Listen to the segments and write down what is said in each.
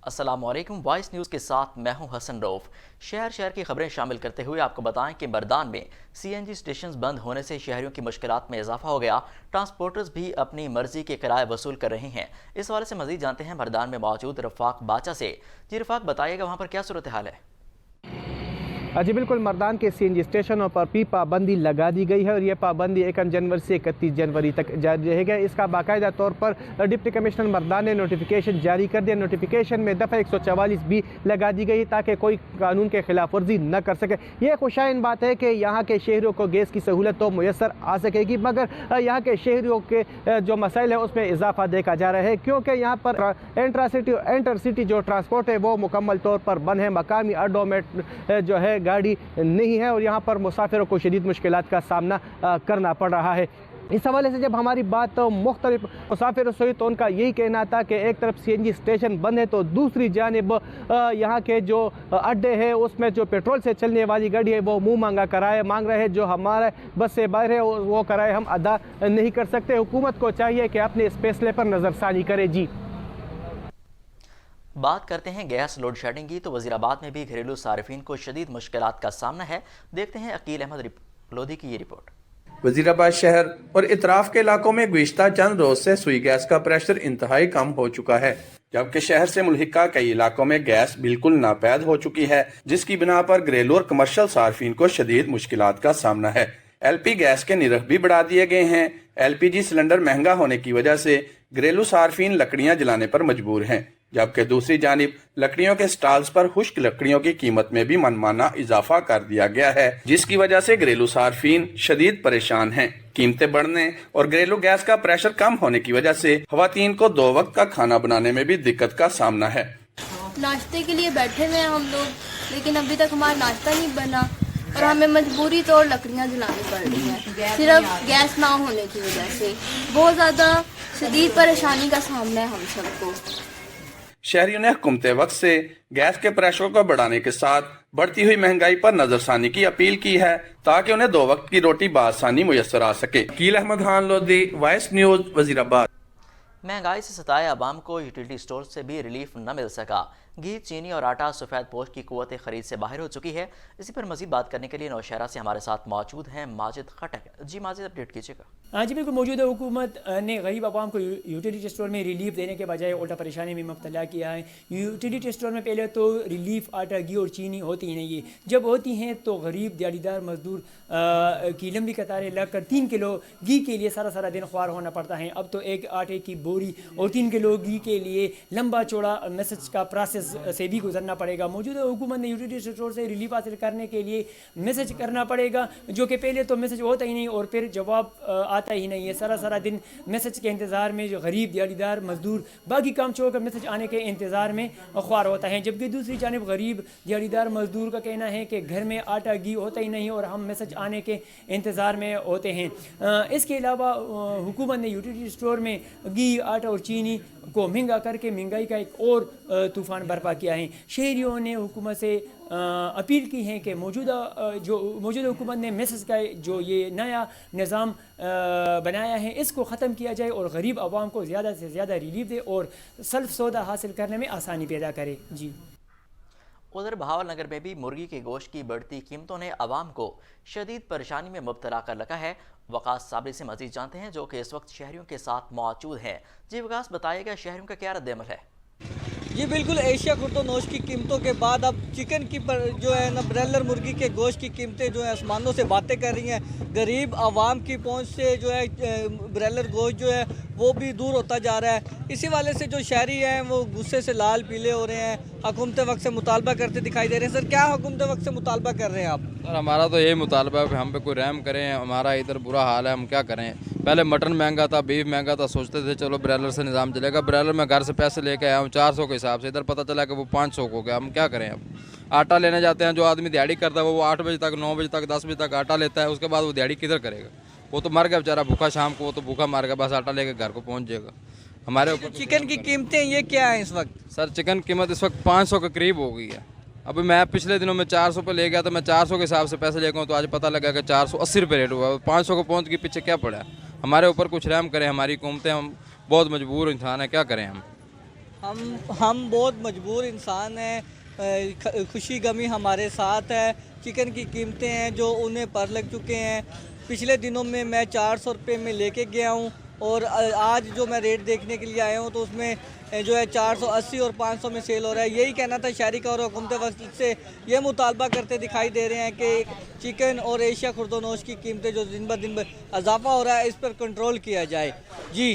السلام علیکم، voice news کے ساتھ میں ہوں حسن روف۔ شہر کی خبریں شامل کرتے ہوئے آپ کو بتائیں کہ مردان میں سی این جی اسٹیشنز بند ہونے سے شہریوں کی مشکلات میں اضافہ ہو گیا۔ ٹرانسپورٹرز بھی اپنی مرضی کے کرائے وصول کر رہے ہیں۔ اس حوالے سے مزید جانتے ہیں مردان میں موجود رفاق باچا سے۔ جی رفاق، بتائیے گا وہاں پر کیا صورتحال ہے؟ جی بالکل، مردان کے سی این جی اسٹیشنوں پر بھی پابندی لگا دی گئی ہے اور یہ پابندی 1 جنوری سے 31 جنوری تک جاری رہے گا۔ اس کا باقاعدہ طور پر ڈپٹی کمشنر مردان نے نوٹیفیکیشن جاری کر دیا۔ نوٹیفیکیشن میں دفعہ 144 بھی لگا دی گئی تاکہ کوئی قانون کے خلاف ورزی نہ کر سکے۔ یہ خوشائن بات ہے کہ یہاں کے شہریوں کو گیس کی سہولت تو میسر آ سکے گی، مگر یہاں کے شہریوں کے جو مسائل ہیں اس میں اضافہ دیکھا جا رہا ہے، کیونکہ یہاں پر انٹر سٹی جو ٹرانسپورٹ ہے وہ مکمل طور پر بند ہے۔ مقامی اڈوں میں جو ہے گاڑی نہیں ہے اور یہاں پر مسافروں کو شدید مشکلات کا سامنا کرنا پڑ رہا ہے۔ اس حوالے سے جب ہماری بات مختلف مسافروں سے ہوئی تو ان کا یہی کہنا تھا کہ ایک طرف سی این جی اسٹیشن بند ہے تو دوسری جانب یہاں کے جو اڈے ہیں اس میں جو پیٹرول سے چلنے والی گاڑی ہے وہ منہ مانگا کرایہ مانگ رہے ہیں، جو ہمارے بس سے باہر ہے وہ کرایہ ہم ادا نہیں کر سکتے۔ حکومت کو چاہیے کہ اپنے اس فیصلے پر نظر ثانی کرے۔ جی بات کرتے ہیں گیس لوڈ شیڈنگ کی، تو وزیر آباد میں بھی گھریلو صارفین کو شدید مشکلات کا سامنا ہے۔ دیکھتے ہیں عقیل احمد لودھی کی یہ رپورٹ۔ وزیر آباد شہر اور اطراف کے علاقوں میں گزشتہ چند روز سے سوئی گیس کا پریشر انتہائی کم ہو چکا ہے، جبکہ شہر سے ملحقہ کئی علاقوں میں گیس بالکل ناپید ہو چکی ہے، جس کی بنا پر گھریلو اور کمرشل صارفین کو شدید مشکلات کا سامنا ہے۔ ایل پی گیس کے نرخ بھی بڑھا دیے گئے ہیں۔ ایل پی جی سلنڈر مہنگا ہونے کی وجہ سے گھریلو صارفین لکڑیاں جلانے پر مجبور ہیں، جبکہ دوسری جانب لکڑیوں کے سٹالز پر خشک لکڑیوں کی قیمت میں بھی منمانا اضافہ کر دیا گیا ہے، جس کی وجہ سے گھریلو صارفین شدید پریشان ہیں۔ قیمتیں بڑھنے اور گھریلو گیس کا پریشر کم ہونے کی وجہ سے خواتین کو 2 وقت کا کھانا بنانے میں بھی دقت کا سامنا ہے۔ ناشتے کے لیے بیٹھے ہوئے ہیں ہم لوگ، لیکن ابھی تک ہمارا ناشتہ نہیں بنا اور ہمیں مجبوری طور لکڑیاں جلانی پڑ رہی ہیں، صرف گیس نہ ہونے کی وجہ سے۔ بہت زیادہ شدید پریشانی کا سامنا ہے ہم سب کو۔ شہریوں نے حکومت وقت سے گیس کے پریشر کو بڑھانے کے ساتھ بڑھتی ہوئی مہنگائی پر نظر ثانی کی اپیل کی ہے تاکہ انہیں 2 وقت کی روٹی بآسانی میسر آ سکے۔ عقیل احمد لودھی، وائس نیوز، وزیر آباد۔ مہنگائی سے ستائے عوام کو یوٹیلیٹی اسٹور سے بھی ریلیف نہ مل سکا۔ گھی، چینی اور آٹا سفید پوش کی قوت خرید سے باہر ہو چکی ہے۔ اسی پر مزید بات کرنے کے لیے نوشہرہ سے ہمارے ساتھ موجود ہیں ماجد خٹک۔ جی ماجد، اپڈیٹ کیجیے گا۔ ہاں جی بالکل، موجودہ حکومت نے غریب عوام کو یوٹیلیٹی اسٹور میں ریلیف دینے کے بجائے الٹا پریشانی میں مبتلا کیا ہے۔ یوٹیلیٹی اسٹور میں پہلے تو ریلیف آٹا، گھی اور چینی ہوتی ہی نہیں ہے۔ جب ہوتی ہیں تو غریب دیہڑیدار مزدور کی لمبی قطاریں لگ کر 3 کلو گھی کے لیے سارا دن خوار ہونا پڑتا ہے۔ اب تو ایک آٹے کی بوری اور 3 کلو گھی کے لیے لمبا چوڑا میسج کا پروسیس سے بھی گزرنا پڑے گا۔ موجودہ حکومت نے یوٹیلیٹی اسٹور سے ریلیف حاصل کرنے کے لیے میسج کرنا پڑے گا، جو کہ پہلے تو میسج ہوتا ہی نہیں اور پھر جواب آتا ہی نہیں ہے۔ سارا دن میسج کے انتظار میں جو غریب دیہڑیدار مزدور باقی کام چھوڑ کر میسج آنے کے انتظار میں خوار ہوتا ہے، جبکہ دوسری جانب غریب دیہڑیدار مزدور کا کہنا ہے کہ گھر میں آٹا گھی ہوتا ہی نہیں اور ہم میسج آنے کے انتظار میں ہوتے ہیں۔ اس کے علاوہ حکومت نے یوٹیلیٹی اسٹور میں گھی، آٹا اور چینی کو مہنگا کر کے مہنگائی کا ایک اور طوفان برپا کیا ہے۔ شہریوں نے حکومت سے اپیل کی ہے کہ موجودہ حکومت نے میسج کا جو یہ نیا نظام بنایا ہے اس کو ختم کیا جائے اور غریب عوام کو زیادہ سے زیادہ ریلیف دے اور سلف سودا حاصل کرنے میں آسانی پیدا کرے۔ جی ادھر بہاول نگر میں بھی مرغی کے گوشت کی بڑھتی قیمتوں نے عوام کو شدید پریشانی میں مبتلا کر رکھا ہے۔ وقاص صابری سے مزید جانتے ہیں جو کہ اس وقت شہریوں کے ساتھ موجود ہیں۔ جی وقاص، بتائیے گا شہریوں کا کیا رد عمل ہے؟ جی بالکل، ایشیا خرطوش کی قیمتوں کے بعد اب چکن کی جو ہے نا برائلر مرغی کے گوشت کی قیمتیں جو ہیں آسمانوں سے باتیں کر رہی ہیں۔ غریب عوام کی پہنچ سے جو ہے برائلر گوشت جو ہے وہ بھی دور ہوتا جا رہا ہے۔ اسی والے سے جو شہری ہیں وہ غصے سے لال پیلے ہو رہے ہیں، حکومت وقت سے مطالبہ کرتے دکھائی دے رہے ہیں۔ سر، کیا حکومت وقت سے مطالبہ کر رہے ہیں آپ؟ سر ہمارا تو یہی مطالبہ ہے کہ ہم پہ کوئی رحم کریں، ہمارا ادھر برا حال ہے، ہم کیا کریں۔ پہلے مٹن مہنگا تھا، بیف مہنگا تھا، سوچتے تھے چلو برائلر سے نظام چلے گا۔ برائلر میں گھر سے پیسے لے کے آیا ہوں 400 کے حساب سے، ادھر پتہ چلا کہ وہ 500 ہو گیا۔ ہم کیا کریں اب؟ آٹا لینے جاتے ہیں، جو آدمی دیہڑی کرتا ہے وہ 8 بجے تک، 9 بجے تک، 10 بجے تک آٹا لیتا ہے، اس کے بعد وہ دیہڑی کدھر کرے گا؟ وہ تو مر گیا بیچارہ بھوکا، شام کو وہ تو بھوکا مار گیا، بس آٹا لے کے گھر کو پہنچ جائے گا۔ ہمارے اوپر چکن کی قیمتیں یہ کیا ہیں اس وقت؟ سر چکن قیمت اس وقت 500 کے قریب ہو گئی ہے۔ ابھی میں پچھلے دنوں میں 400 پہ لے گیا تھا، میں 400 کے حساب سے پیسے لے گا ہوں تو آج پتہ لگا کہ 480 روپے ریٹ ہوا ہے۔ 500 کو پہنچ کے پیچھے کیا پڑا ہے؟ ہمارے اوپر کچھ رحم کریں، ہماری حکومتیں، ہم بہت مجبور انسان ہیں، کیا کریں ہم؟ ہم بہت مجبور انسان ہیں، خوشی غمی ہمارے ساتھ ہے۔ چکن کی قیمتیں ہیں جو انہیں پر لگ چکے ہیں۔ پچھلے دنوں میں 400 روپے میں لے کے گیا ہوں، اور آج جو میں ریٹ دیکھنے کے لیے آیا ہوں تو اس میں جو ہے 480 اور 500 میں سیل ہو رہا ہے۔ یہی کہنا تھا شہری کا، اور حکومت وقت سے یہ مطالبہ کرتے دکھائی دے رہے ہیں کہ چکن اور ایشیا خوردونوش کی قیمتیں جو دن بدن اضافہ ہو رہا ہے اس پر کنٹرول کیا جائے۔ جی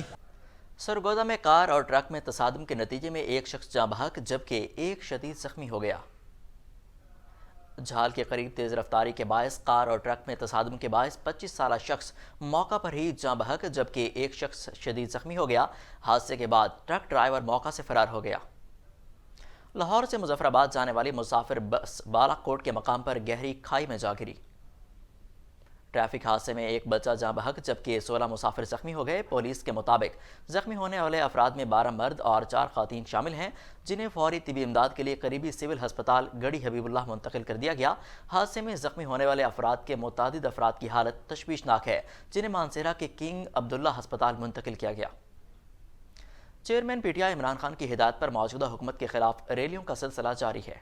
سرگودا میں کار اور ٹرک میں تصادم کے نتیجے میں ایک شخص جاں بحق جبکہ ایک شدید زخمی ہو گیا۔ جھال کے قریب تیز رفتاری کے باعث کار اور ٹرک میں تصادم کے باعث 25 سالہ شخص موقع پر ہی جاں بحق جبکہ ایک شخص شدید زخمی ہو گیا۔ حادثے کے بعد ٹرک ڈرائیور موقع سے فرار ہو گیا۔ لاہور سے مظفر آباد جانے والی مسافر بس بالا کوٹ کے مقام پر گہری کھائی میں جا گری۔ ٹریفک حادثے میں ایک بچہ جاں بحق جبکہ 16 مسافر زخمی ہو گئے۔ پولیس کے مطابق زخمی ہونے والے افراد میں 12 مرد اور 4 خواتین شامل ہیں، جنہیں فوری طبی امداد کے لیے قریبی سول ہسپتال گڑھی حبیب اللہ منتقل کر دیا گیا۔ حادثے میں زخمی ہونے والے افراد کے متعدد افراد کی حالت تشویشناک ہے، جنہیں مانسہرہ کے کنگ عبداللہ ہسپتال منتقل کیا گیا۔ Chairman P T I Imran Khan کی ہدایت پر موجودہ حکومت کے خلاف ریلیوں کا سلسلہ جاری ہے۔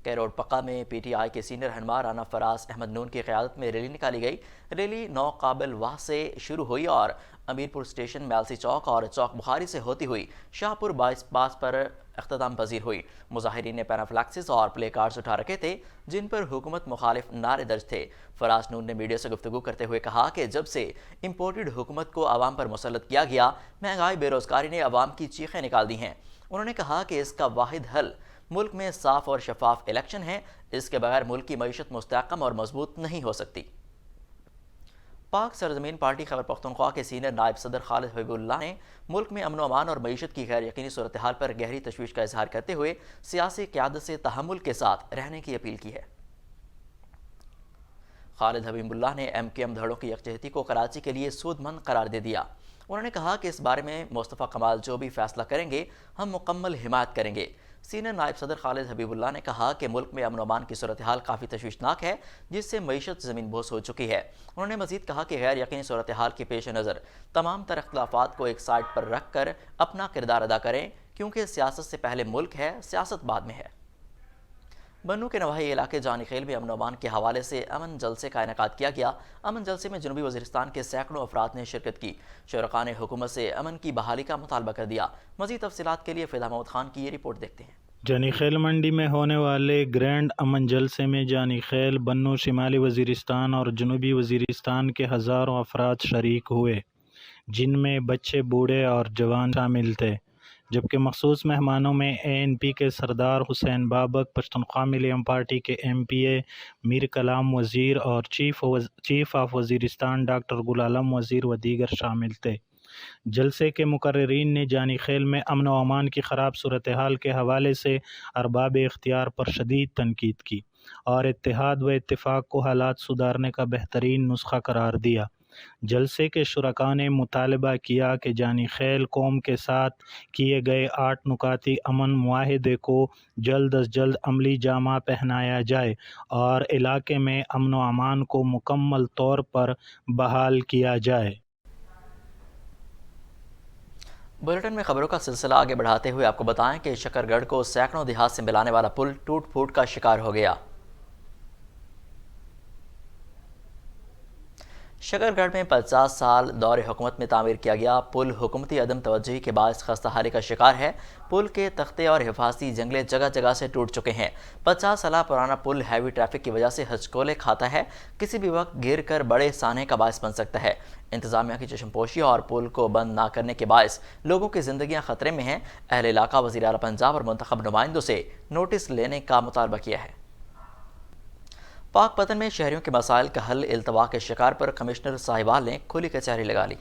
کیروڑ پکا میں پی ٹی آئی کے سینئر رہنما رانا فراز احمد نون کی قیادت میں ریلی نکالی گئی۔ ریلی 9 قابل واہ سے شروع ہوئی اور امیرپور اسٹیشن، میلسی چوک اور چوک بخاری سے ہوتی ہوئی شاہپور بائیس پاس پر اختتام پذیر ہوئی۔ مظاہرین نے پینافلیکسز اور پلے کارڈز اٹھا رکھے تھے جن پر حکومت مخالف نعرے درج تھے۔ فراز نون نے میڈیا سے گفتگو کرتے ہوئے کہا کہ جب سے امپورٹڈ حکومت کو عوام پر مسلط کیا گیا، مہنگائی بے روزگاری نے عوام کی چیخیں نکال دی ہیں۔ انہوں نے کہا کہ اس کا واحد حل ملک میں صاف اور شفاف الیکشن ہے، اس کے بغیر ملک کی معیشت مستحکم اور مضبوط نہیں ہو سکتی۔ پاک سرزمین پارٹی خیبر پختونخوا کے سینئر نائب صدر خالد حبیب اللہ نے ملک میں امن و امان اور معیشت کی غیر یقینی صورتحال پر گہری تشویش کا اظہار کرتے ہوئے سیاسی قیادت سے تحمل کے ساتھ رہنے کی اپیل کی ہے۔ خالد حبیب اللہ نے ایم کیو ایم دھڑوں کی یکجہتی کو کراچی کے لیے سود مند قرار دے دیا۔ انہوں نے کہا کہ اس بارے میں مصطفیٰ کمال جو بھی فیصلہ کریں گے ہم مکمل حمایت کریں گے۔ سینئر نائب صدر خالد حبیب اللہ نے کہا کہ ملک میں امن و امان کی صورتحال کافی تشویشناک ہے، جس سے معیشت زمین بوس ہو چکی ہے۔ انہوں نے مزید کہا کہ غیر یقینی صورتحال کے پیش نظر تمام تر اختلافات کو ایک سائڈ پر رکھ کر اپنا کردار ادا کریں، کیونکہ سیاست سے پہلے ملک ہے، سیاست بعد میں ہے۔ بنو کے نواحی علاقے جانی خیل میں امن و امان کے حوالے سے امن جلسے کا انعقاد کیا گیا۔ امن جلسے میں جنوبی وزیرستان کے سینکڑوں افراد نے شرکت کی۔ شرکاء نے حکومت سے امن کی بحالی کا مطالبہ کر دیا۔ مزید تفصیلات کے لیے فدا محمود خان کی یہ رپورٹ دیکھتے ہیں۔ جانی خیل منڈی میں ہونے والے گرینڈ امن جلسے میں جانی خیل، بنو، شمالی وزیرستان اور جنوبی وزیرستان کے ہزاروں افراد شریک ہوئے، جن میں بچے، بوڑھے اور جوان شامل تھے، جبکہ مخصوص مہمانوں میں اے این پی کے سردار حسین بابک، پشتونخوا ملیم پارٹی کے ایم پی اے میر کلام وزیر اور چیف آف وزیرستان ڈاکٹر گل عالم وزیر و دیگر شامل تھے۔ جلسے کے مقررین نے جانی خیل میں امن و امان کی خراب صورتحال کے حوالے سے ارباب اختیار پر شدید تنقید کی اور اتحاد و اتفاق کو حالات سدھارنے کا بہترین نسخہ قرار دیا۔ جلسے کے شرکاء نے مطالبہ کیا کہ جانی خیل قوم کے ساتھ کیے گئے 8 نکاتی امن معاہدے کو جلد از جلد عملی جامہ پہنایا جائے اور علاقے میں امن و امان کو مکمل طور پر بحال کیا جائے۔ بلیٹن میں خبروں کا سلسلہ آگے بڑھاتے ہوئے آپ کو بتائیں کہ شکرگڑھ کو سینکڑوں دیہات سے ملانے والا پل ٹوٹ پھوٹ کا شکار ہو گیا۔ شکرگڑھ میں 50 سال دور حکومت میں تعمیر کیا گیا پل حکومتی عدم توجہی کے باعث خستہ حالی کا شکار ہے۔ پل کے تختے اور حفاظتی جنگلے جگہ جگہ سے ٹوٹ چکے ہیں۔ 50 سالہ پرانا پل ہیوی ٹریفک کی وجہ سے ہچکولے کھاتا ہے، کسی بھی وقت گر کر بڑے سانحے کا باعث بن سکتا ہے۔ انتظامیہ کی چشم پوشی اور پل کو بند نہ کرنے کے باعث لوگوں کی زندگیاں خطرے میں ہیں۔ اہل علاقہ وزیر اعلیٰ پنجاب اور منتخب نمائندوں سے نوٹس لینے کا مطالبہ کیا ہے۔ پاک پتن میں شہریوں کے مسائل کا حل التوا کے شکار پر کمشنر صاحبال نے کھلی کچہری لگا لی۔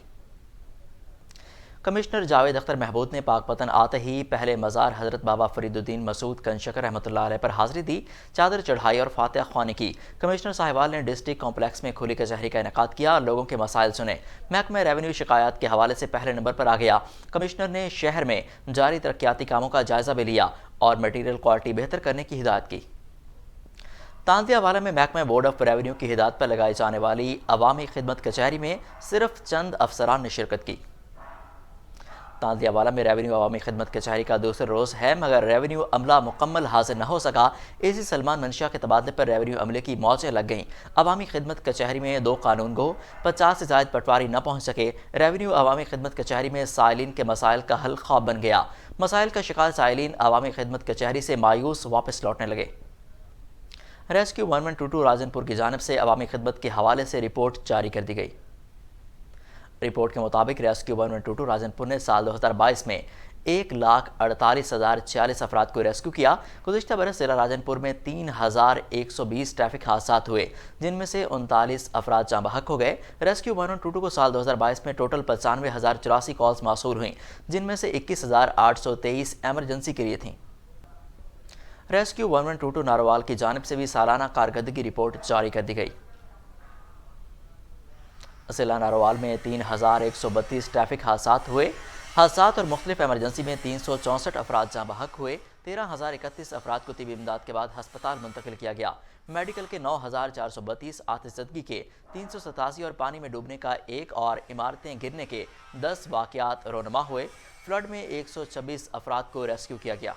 کمشنر جاوید اختر محمود نے پاک پتن آتے ہی پہلے مزار حضرت بابا فرید الدین مسعود کنشکر رحمۃ اللہ علیہ پر حاضری دی، چادر چڑھائی اور فاتحہ خوانی کی۔ کمشنر صاحبال نے ڈسٹرکٹ کمپلیکس میں کھلی کچہری کا انعقاد کیا اور لوگوں کے مسائل سنے۔ محکمہ ریونیو شکایات کے حوالے سے پہلے نمبر پر آ گیا۔ کمشنر نے شہر میں جاری ترقیاتی کاموں کا جائزہ بھی لیا اور مٹیریل کوالٹی بہتر کرنے کی ہدایت کی۔ تانزیہ والا میں محکمہ بورڈ آف ریونیو کی ہدایت پر لگائی جانے والی عوامی خدمت کچہری میں صرف چند افسران نے شرکت کی۔ تاندیاوالا میں ریونیو عوامی خدمت کچہری کا دوسرے روز ہے، مگر ریونیو عملہ مکمل حاضر نہ ہو سکا۔ اے سی سلمان منشا کے تبادلے پر ریونیو عملے کی موجیں لگ گئیں۔ عوامی خدمت کچہری میں 2 قانون گو، 50 سے زائد پٹواری نہ پہنچ سکے۔ ریونیو عوامی خدمت کچہری میں سائلین کے مسائل کا حل خواب بن گیا۔ مسائل کا شکار سائلین عوامی خدمت کچہری سے مایوس واپس لوٹنے لگے۔ ریسکیو 1122 راجنپور کی جانب سے عوامی خدمت کے حوالے سے رپورٹ جاری کر دی گئی۔ رپورٹ کے مطابق ریسکیو 1122 راجنپور نے سال 2022 میں 1,48,046 افراد کو ریسکیو کیا۔ گزشتہ برس ضلع راجنپور میں 3,120 ٹریفک حادثات ہوئے، جن میں سے 39 افراد جاں بحق ہو گئے۔ ریسکیو 1122 کو سال 2022 میں ٹوٹل 95,084 کالز موصول ہوئیں، جن میں سے 21,823 ایمرجنسی کے لیے تھیں۔ ریسکیو 1122 ناروال کی جانب سے بھی سالانہ کارکردگی رپورٹ جاری کر دی گئی۔ ضلع ناروال میں 3,132 ٹریفک حادثات ہوئے۔ حادثات اور مختلف ایمرجنسی میں 364 افراد جاں بحق ہوئے۔ 13,031 افراد کو طبی امداد کے بعد ہسپتال منتقل کیا گیا۔ میڈیکل کے 9,432، آتش زدگی کے 387 اور پانی میں ڈوبنے کا 1 اور عمارتیں گرنے کے 10 واقعات رونما ہوئے۔ فلڈ میں 126 افراد کو ریسکیو کیا گیا۔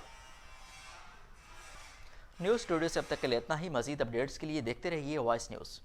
نیوز اسٹوڈیو سے اب تک کے لیے اتنا ہی۔ مزید اپڈیٹس کے لیے دیکھتے رہیے وائس نیوز۔